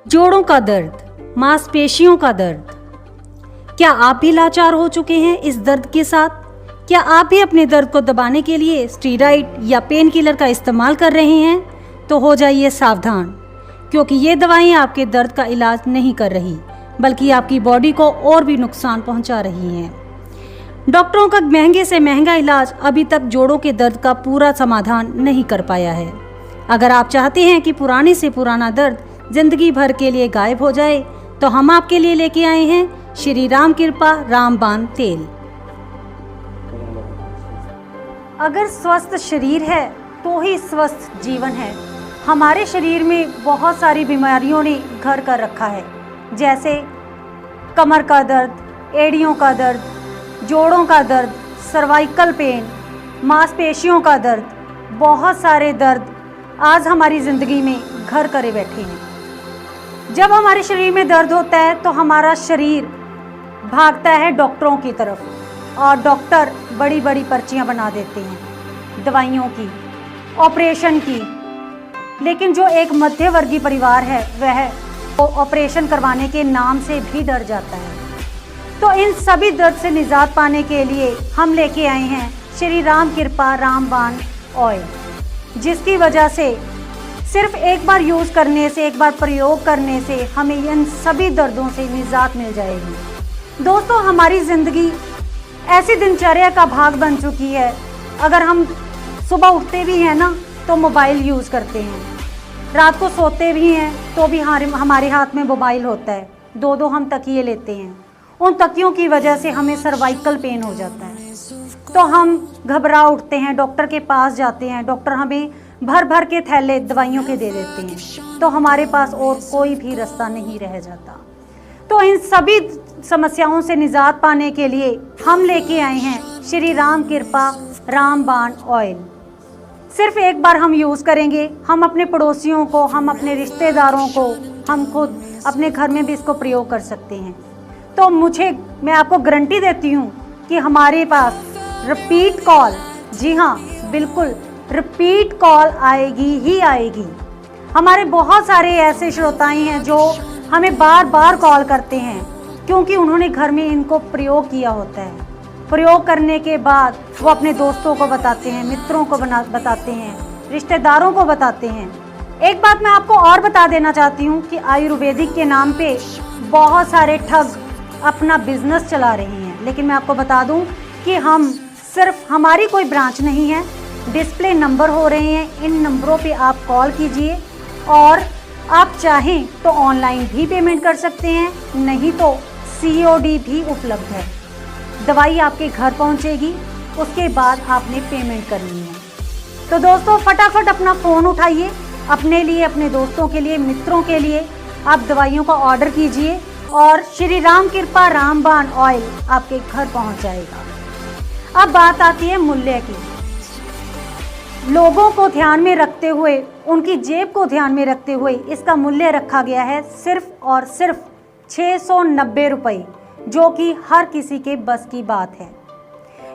जोड़ों का दर्द, मांसपेशियों का दर्द। क्या आप भी लाचार हो चुके हैं इस दर्द के साथ? क्या आप भी अपने दर्द को दबाने के लिए स्टीरॉइड या पेन किलर का इस्तेमाल कर रहे हैं? तो हो जाइए सावधान, क्योंकि ये दवाएं आपके दर्द का इलाज नहीं कर रही, बल्कि आपकी बॉडी को और भी नुकसान पहुंचा रही हैं। डॉक्टरों का महंगे से महंगा इलाज अभी तक जोड़ों के दर्द का पूरा समाधान नहीं कर पाया है। अगर आप चाहते हैं कि पुराने से पुराना दर्द जिंदगी भर के लिए गायब हो जाए, तो हम आपके लिए लेके आए हैं श्री राम कृपा रामबाण तेल। अगर स्वस्थ शरीर है तो ही स्वस्थ जीवन है। हमारे शरीर में बहुत सारी बीमारियों ने घर कर रखा है, जैसे कमर का दर्द, एड़ियों का दर्द, जोड़ों का दर्द, सर्वाइकल पेन, मांसपेशियों का दर्द। बहुत सारे दर्द आज हमारी ज़िंदगी में घर करे बैठे हैं। जब हमारे शरीर में दर्द होता है तो हमारा शरीर भागता है डॉक्टरों की तरफ, और डॉक्टर बड़ी बड़ी पर्चियां बना देते हैं दवाइयों की, ऑपरेशन की। लेकिन जो एक मध्यवर्गीय परिवार है वह ऑपरेशन करवाने के नाम से भी डर जाता है। तो इन सभी दर्द से निजात पाने के लिए हम लेके आए हैं श्री राम कृपा रामबाण ऑयल, जिसकी वजह से सिर्फ एक बार यूज़ करने से, एक बार प्रयोग करने से हमें इन सभी दर्दों से निजात मिल जाएगी। दोस्तों, हमारी ज़िंदगी ऐसी दिनचर्या का भाग बन चुकी है। अगर हम सुबह उठते भी हैं ना तो मोबाइल यूज़ करते हैं, रात को सोते भी हैं तो भी हमारे हाथ में मोबाइल होता है। दो दो हम तकिए लेते हैं, उन तकियों की वजह से हमें सर्वाइकल पेन हो जाता है, तो हम घबरा उठते हैं, डॉक्टर के पास जाते हैं। डॉक्टर हमें भर भर के थैले दवाइयों के दे देते हैं, तो हमारे पास और कोई भी रास्ता नहीं रह जाता। तो इन सभी समस्याओं से निजात पाने के लिए हम लेके आए हैं श्री राम कृपा रामबाण ऑयल। सिर्फ एक बार हम यूज़ करेंगे, हम अपने पड़ोसियों को, हम अपने रिश्तेदारों को, हम खुद अपने घर में भी इसको प्रयोग कर सकते हैं। तो मैं आपको गारंटी देती हूँ कि हमारे पास रिपीट कॉल, जी हाँ बिल्कुल रिपीट कॉल आएगी ही आएगी। हमारे बहुत सारे ऐसे श्रोताएं हैं जो हमें बार बार कॉल करते हैं, क्योंकि उन्होंने घर में इनको प्रयोग किया होता है। प्रयोग करने के बाद वो अपने दोस्तों को बताते हैं, मित्रों को बताते हैं, रिश्तेदारों को बताते हैं। एक बात मैं आपको और बता देना चाहती हूँ कि आयुर्वेदिक के नाम पे बहुत सारे ठग अपना बिजनेस चला रहे हैं, लेकिन मैं आपको बता दूँ कि हमारी कोई ब्रांच नहीं है। डिस्प्ले नंबर हो रहे हैं, इन नंबरों पे आप कॉल कीजिए, और आप चाहें तो ऑनलाइन भी पेमेंट कर सकते हैं, नहीं तो COD भी उपलब्ध है। दवाई आपके घर पहुंचेगी, उसके बाद आपने पेमेंट करनी है। तो दोस्तों, फटाफट अपना फ़ोन उठाइए, अपने लिए, अपने दोस्तों के लिए, मित्रों के लिए आप दवाइयों का ऑर्डर कीजिए, और श्री राम कृपा रामबाण ऑयल आपके घर पहुंच जाएगा। अब बात आती है मूल्य की। लोगों को ध्यान में रखते हुए, उनकी जेब को ध्यान में रखते हुए इसका मूल्य रखा गया है सिर्फ और सिर्फ 690 रुपये, जो कि हर किसी के बस की बात है।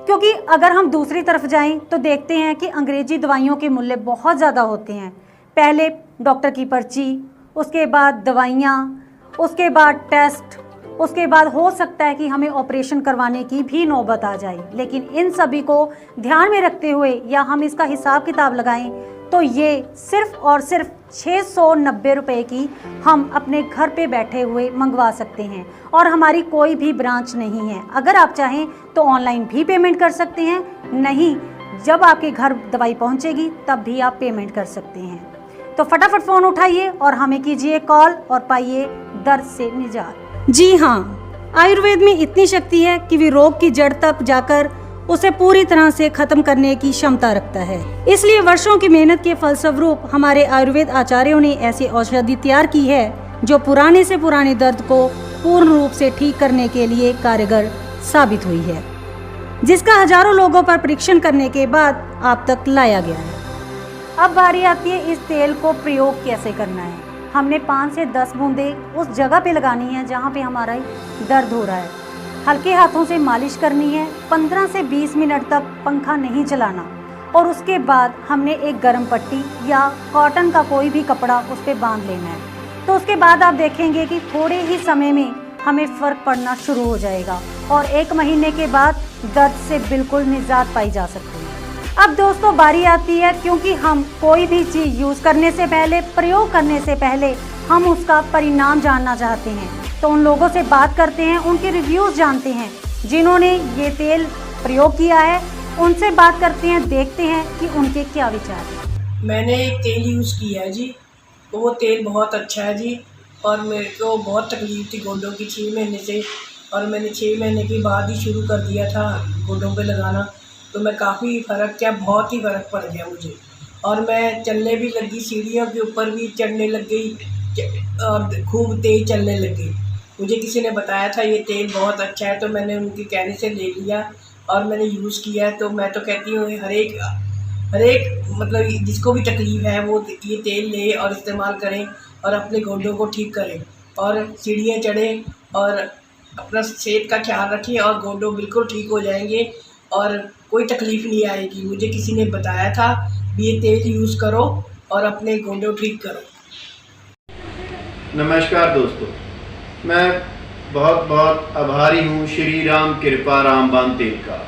क्योंकि अगर हम दूसरी तरफ जाएं तो देखते हैं कि अंग्रेजी दवाइयों के मूल्य बहुत ज़्यादा होते हैं। पहले डॉक्टर की पर्ची, उसके बाद दवाइयाँ, उसके बाद टेस्ट, उसके बाद हो सकता है कि हमें ऑपरेशन करवाने की भी नौबत आ जाए। लेकिन इन सभी को ध्यान में रखते हुए, या हम इसका हिसाब किताब लगाएं, तो ये सिर्फ और सिर्फ 690 रुपये की हम अपने घर पे बैठे हुए मंगवा सकते हैं, और हमारी कोई भी ब्रांच नहीं है। अगर आप चाहें तो ऑनलाइन भी पेमेंट कर सकते हैं, नहीं जब आपके घर दवाई पहुंचेगी तब भी आप पेमेंट कर सकते हैं। तो फटाफट फ़ोन उठाइए और हमें कीजिए कॉल, और पाइए दर्द से निजात। जी हाँ, आयुर्वेद में इतनी शक्ति है कि वे रोग की जड़ तक जाकर उसे पूरी तरह से खत्म करने की क्षमता रखता है। इसलिए वर्षों की मेहनत के फलस्वरूप हमारे आयुर्वेद आचार्यों ने ऐसी औषधि तैयार की है जो पुराने से पुराने दर्द को पूर्ण रूप से ठीक करने के लिए कारगर साबित हुई है, जिसका हजारों लोगों पर परीक्षण करने के बाद आप तक लाया गया है। अब बारी आती है इस तेल को प्रयोग कैसे करना है। हमने 5 से 10 बूंदें उस जगह पे लगानी है जहाँ पे हमारा दर्द हो रहा है। हल्के हाथों से मालिश करनी है, 15 से 20 मिनट तक पंखा नहीं चलाना, और उसके बाद हमने एक गर्म पट्टी या कॉटन का कोई भी कपड़ा उस पर बांध लेना है। तो उसके बाद आप देखेंगे कि थोड़े ही समय में हमें फ़र्क पड़ना शुरू हो जाएगा और 1 महीने के बाद दर्द से बिल्कुल निजात पाई जा सकती है। अब दोस्तों बारी आती है, क्योंकि हम कोई भी चीज़ यूज़ करने से पहले, प्रयोग करने से पहले हम उसका परिणाम जानना चाहते हैं, तो उन लोगों से बात करते हैं, उनके रिव्यूज़ जानते हैं जिन्होंने ये तेल प्रयोग किया है। उनसे बात करते हैं, देखते हैं कि उनके क्या विचार हैं। मैंने एक तेल यूज़ किया है जी, तो वो तेल बहुत अच्छा है जी। और मेरे को बहुत तकलीफ़ थी गोडों की 6 महीने से, और मैंने 6 महीने के बाद ही शुरू कर दिया था गोडों पे लगाना, तो मैं काफ़ी फ़र्क किया, बहुत ही फ़र्क पड़ गया मुझे। और मैं चलने भी लगी, सीढ़ियों के ऊपर भी चढ़ने लग गई और खूब तेज़ चलने लग गई। मुझे किसी ने बताया था ये तेल बहुत अच्छा है, तो मैंने उनके कहने से ले लिया और मैंने यूज़ किया है। तो मैं तो कहती हूँ हर एक मतलब जिसको भी तकलीफ़ है वो ये तेल ले और इस्तेमाल करें और अपने गोडों को ठीक करें और सीढ़ियाँ चढ़ें और अपना सेहत का ख्याल रखें और गोडों बिल्कुल ठीक हो जाएंगे और कोई तकलीफ़ नहीं आएगी। मुझे किसी ने बताया था भी ये तेल यूज़ करो और अपने गोडों ठीक करो। नमस्कार दोस्तों, मैं बहुत बहुत आभारी हूँ श्री राम कृपा रामबाण तेल का,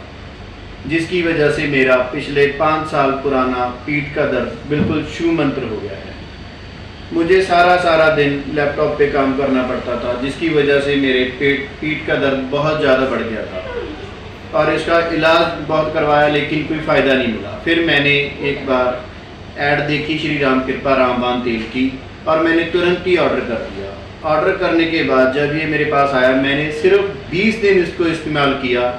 जिसकी वजह से मेरा पिछले 5 साल पुराना पीठ का दर्द बिल्कुल छू मंत्र हो गया है। मुझे सारा दिन लैपटॉप पे काम करना पड़ता था, जिसकी वजह से मेरे पीठ का दर्द बहुत ज़्यादा बढ़ गया था और इसका इलाज बहुत करवाया लेकिन कोई फ़ायदा नहीं मिला। फिर मैंने एक बार ऐड देखी श्री राम कृपा रामबाण तेल की और मैंने तुरंत ही ऑर्डर कर दिया। ऑर्डर करने के बाद जब ये मेरे पास आया, मैंने सिर्फ 20 दिन इसको इस्तेमाल किया।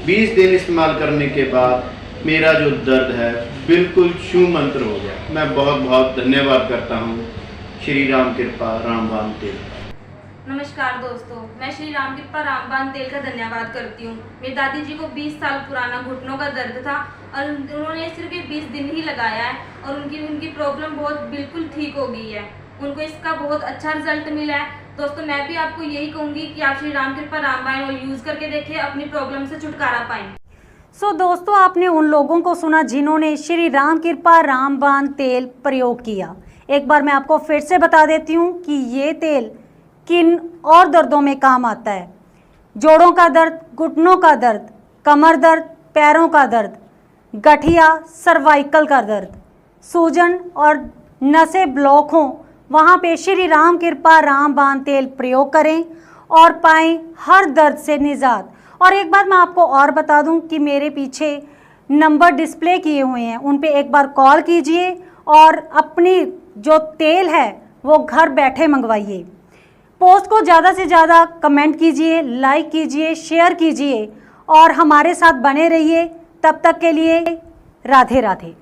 20 दिन इस्तेमाल करने के बाद मेरा जो दर्द है बिल्कुल छू मंत्र हो गया। मैं बहुत बहुत धन्यवाद करता हूँ श्री राम कृपा रामबाण तेल। नमस्कार दोस्तों, मैं श्री राम कृपा रामबाण तेल का धन्यवाद करती हूँ। मेरी दादी जी को 20 साल पुराना घुटनों का दर्द था और उन्होंने सिर्फ ये 20 दिन ही लगाया है और उनकी प्रॉब्लम बहुत बिल्कुल ठीक हो गई है। उनको इसका बहुत अच्छा रिजल्ट मिला है। दोस्तों मैं भी आपको यही कहूँगी कि आप श्री राम कृपा रामबाण ऑयल यूज़ करके देखें, अपनी प्रॉब्लम से छुटकारा पाएँ। दोस्तों आपने उन लोगों को सुना जिन्होंने श्री राम कृपा रामबाण तेल प्रयोग किया। एक बार मैं आपको फिर से बता देती हूँ कि ये तेल किन और दर्दों में काम आता है। जोड़ों का दर्द, घुटनों का दर्द, कमर दर्द, पैरों का दर्द, गठिया, सर्वाइकल का दर्द, सूजन और नसें ब्लॉक हों, वहाँ पे श्री राम कृपा रामबाण तेल प्रयोग करें और पाएं हर दर्द से निजात। और एक बात मैं आपको और बता दूं कि मेरे पीछे नंबर डिस्प्ले किए हुए हैं, उन पे एक बार कॉल कीजिए और अपनी जो तेल है वो घर बैठे मंगवाइए। पोस्ट को ज़्यादा से ज़्यादा कमेंट कीजिए, लाइक कीजिए, शेयर कीजिए और हमारे साथ बने रहिए। तब तक के लिए राधे राधे।